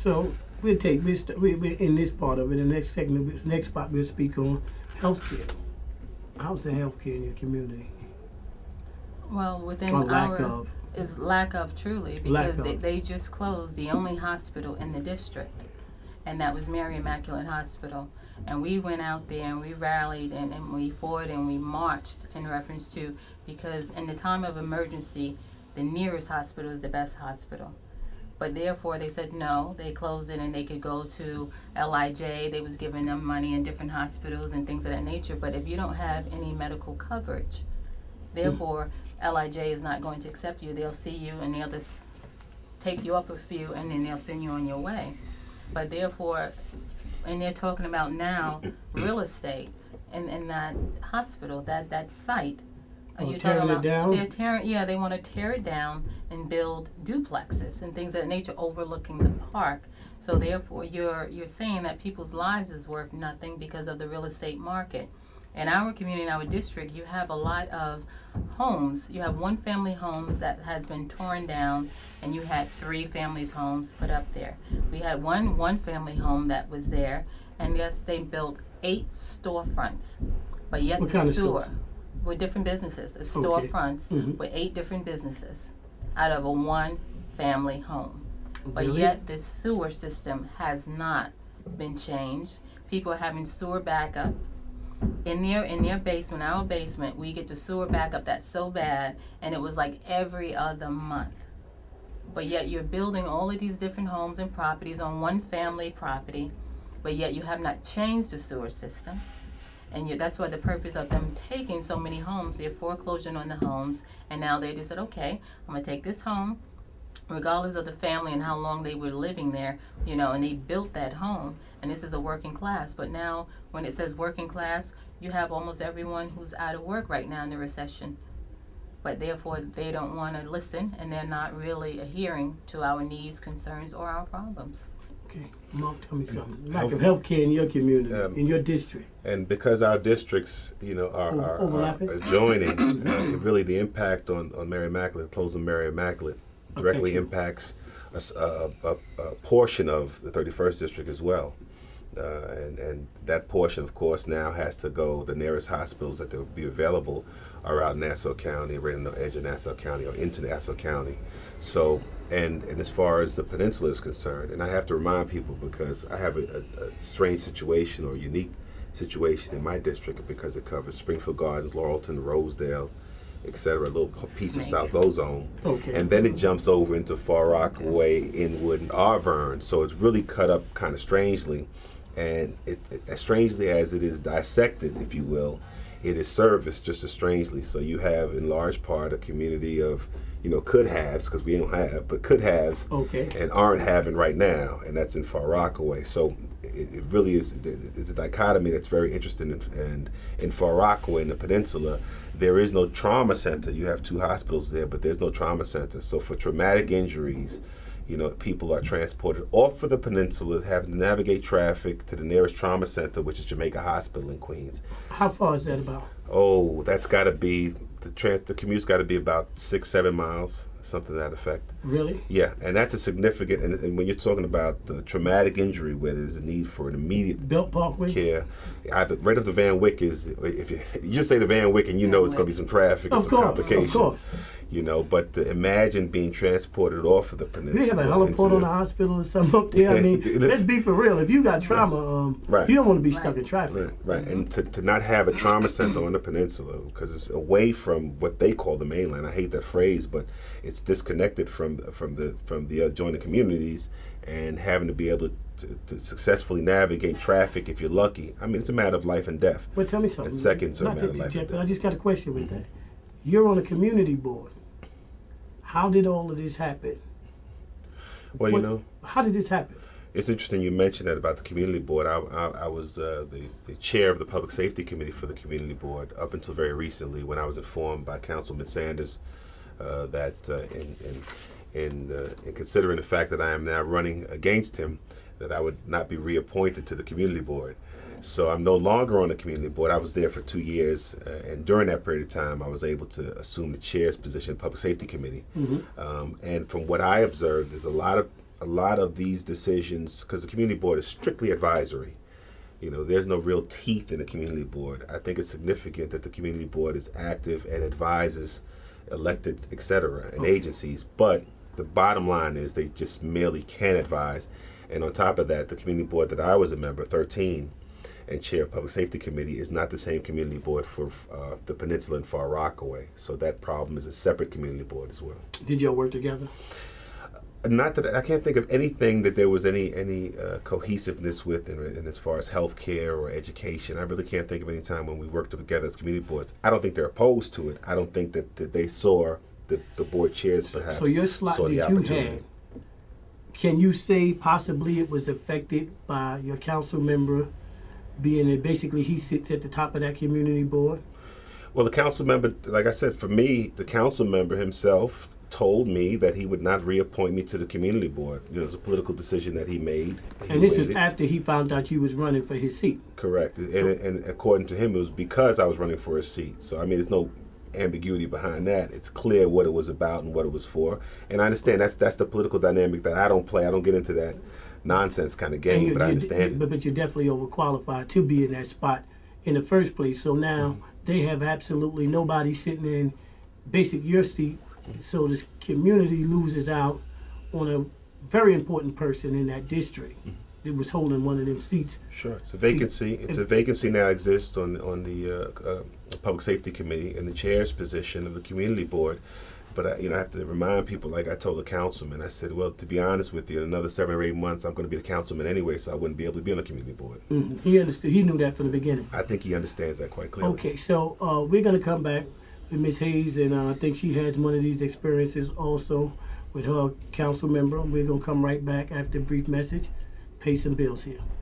So we'll take we in this part of it. In the next segment, next spot, we'll speak on healthcare. How's the healthcare in your community? Well, within Or lack our of. is lack of truly Lack because of. they just closed the only hospital in the district, and that was Mary Immaculate Hospital. And we went out there and we rallied and we fought and we marched in reference to, because in the time of emergency, the nearest hospital is the best hospital. But therefore they said no, they closed it and they could go to LIJ. They was giving them money in different hospitals and things of that nature. But if you don't have any medical coverage, therefore LIJ is not going to accept you. They'll see you and they'll just take you up a few and then they'll send you on your way. But therefore, and they're talking about now real estate in that hospital, that site. You're tearing it down? They're tearing, yeah, they want to tear it down and build duplexes and things of that nature overlooking the park. So therefore, you're saying that people's lives is worth nothing because of the real estate market. In our community, in our district, you have a lot of homes. You have one family homes that has been torn down, and you had 3 families homes put up there. We had one family home that was there, and yes, they built 8 storefronts, but yet What the kind of sewer stores? with different businesses, Okay. storefronts Mhm. with 8 different businesses out of a one family home. But Really? yet the sewer system has not been changed. People are having sewer backup. In their basement, our basement, we get the sewer backup that's so bad, and it was like every other month. But yet you're building all of these different homes and properties on one family property, but yet you have not changed the sewer system. And that's why the purpose of them taking so many homes, they're foreclosing on the homes, and now they just said, okay, I'm gonna take this home, regardless of the family and how long they were living there, and they built that home, and this is a working class. But now, when it says working class, you have almost everyone who's out of work right now in the recession. But therefore, they don't want to listen, and they're not really adhering to our needs, concerns, or our problems. Okay, Mark, tell me something. Lack of healthcare in your community, in your district. And because our districts, are Overlapping? adjoining, really the impact on Mary Immaculate, closing Mary Immaculate, directly impacts a portion of the 31st district as well. And that portion, of course, now has to go, the nearest hospitals that will be available are out in Nassau County, right on the edge of Nassau County or into Nassau County. So, and as far as the peninsula is concerned, and I have to remind people because I have a strange situation or unique situation in my district because it covers Springfield Gardens, Laurelton, Rosedale, etc., a little piece of South Ozone. Okay. And then it jumps over into Far Rockaway, Inwood, and Arverne. So it's really cut up kind of strangely. And as strangely as it is dissected, if you will, it is serviced just as strangely. So you have, in large part, a community of, could-haves, because we don't have, but could-haves, and aren't having right now, and that's in Far Rockaway. So it really is a dichotomy that's very interesting. And in Far Rockaway, in the peninsula, there is no trauma center. You have 2 hospitals there, but there's no trauma center. So for traumatic injuries, people are transported off of the peninsula, having to navigate traffic to the nearest trauma center, which is Jamaica Hospital in Queens. How far is that about? Oh, that's got to be, the commute's got to be about 6-7 miles, something to that effect. Really? Yeah, and that's a significant, and when you're talking about the traumatic injury where there's a need for an immediate Belt Parkway care, either right up the Van Wyck is, if you just say the Van Wyck and it's going to be some traffic and some complications. Of course. But imagine being transported off of the peninsula. You have a heliport on the hospital or something up there. I mean, let's be for real. If you got trauma, you don't want to be stuck in traffic. Right. And to not have a trauma center on the peninsula because it's away from what they call the mainland. I hate that phrase, but it's disconnected from the adjoining communities, and having to be able to successfully navigate traffic if you're lucky. I mean, it's a matter of life and death. Well, tell me something. And seconds are a matter of life and death. I just got a question with that. You're on a community board. How did all of this happen? Well, how did this happen? It's interesting you mentioned that about the community board. I was the chair of the public safety committee for the community board up until very recently, when I was informed by Councilman Sanders that in considering the fact that I am now running against him, that I would not be reappointed to the community board. So I'm no longer on the community board. I was there for 2 years, and during that period of time, I was able to assume the chair's position, public safety committee. And from what I observed, there's a lot a lot of these decisions, because the community board is strictly advisory, there's no real teeth in the community board. I think it's significant that the community board is active and advises elected, et cetera, and agencies, but the bottom line is they just merely can advise. And on top of that, the community board that I was a member, 13, and chair of Public Safety Committee, is not the same community board for the Peninsula and Far Rockaway. So that problem is a separate community board as well. Did y'all work together? Not that I can't think of anything that there was any cohesiveness with in as far as healthcare or education. I really can't think of any time when we worked together as community boards. I don't think they're opposed to it. I don't think that they saw the board chairs perhaps. So your slot saw the that you opportunity. had, can you say possibly it was affected by your council member being that basically he sits at the top of that community board? Well, the council member, like I said, for me, the council member himself told me that he would not reappoint me to the community board. It was a political decision that he made. And this is after he found out you was running for his seat. Correct. And according to him, it was because I was running for a seat. So, I mean, there's no ambiguity behind that. It's clear what it was about and what it was for. And I understand that's the political dynamic that I don't play. I don't get into that nonsense kind of game, but I understand it. But you're definitely overqualified to be in that spot in the first place. So now they have absolutely nobody sitting in your seat. So this community loses out on a very important person in that district that was holding one of them seats. Sure, it's a vacancy. It's a vacancy now exists on the Public Safety Committee in the chair's position of the community board. But I have to remind people, like I told the councilman, I said, well, to be honest with you, in another 7 or 8 months, I'm going to be the councilman anyway, so I wouldn't be able to be on the community board. He understood. He knew that from the beginning. I think he understands that quite clearly. Okay, so we're going to come back with Ms. Hayes, and I think she has one of these experiences also with her council member. We're going to come right back after a brief message, pay some bills here.